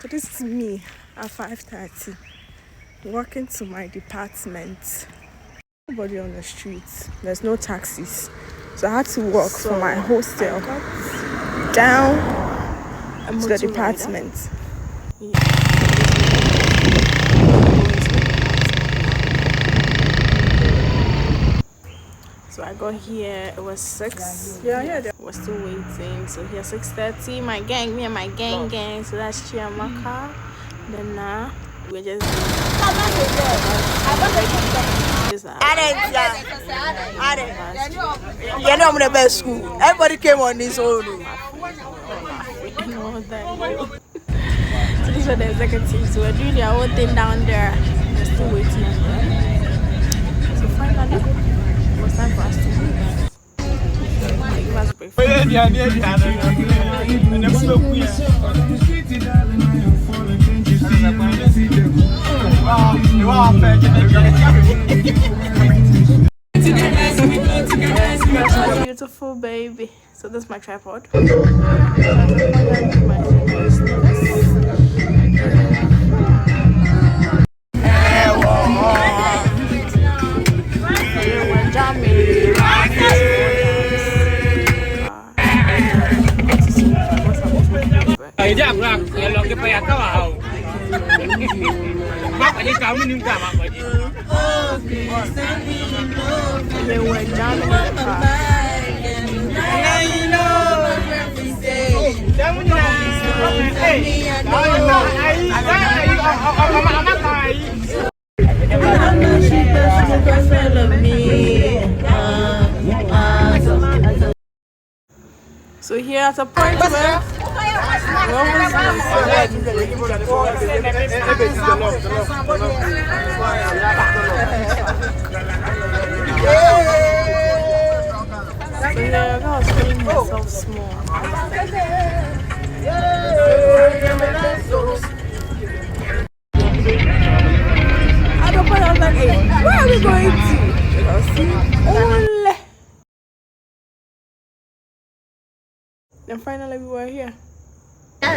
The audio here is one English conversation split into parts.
So this is me at 5:30 walking to my department. Nobody on the streets. There's no taxis. So I had to walk from my hostel down to the department. So I got here, it was 6. We're still waiting. So here 6:30, me and my gang. So that's Chiamaka. Then we're just you know I'm the best school. Everybody came on his own. So these are the executives. So we're doing their own thing down there. We're still waiting. So finally, it was time for us to move. Give us breakfast. Beautiful baby. So this is my tripod. So here at a point where I was feeling myself small. At the point I was like, hey, where are we going to? Then finally we were here. 10.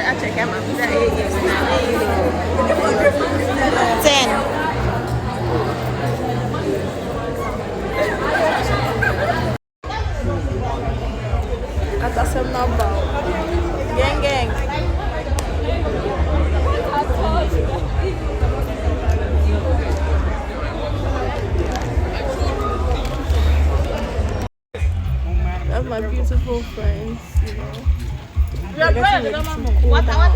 That's a number. Gang. That's my beautiful friends, you know. They're getting ready to go down.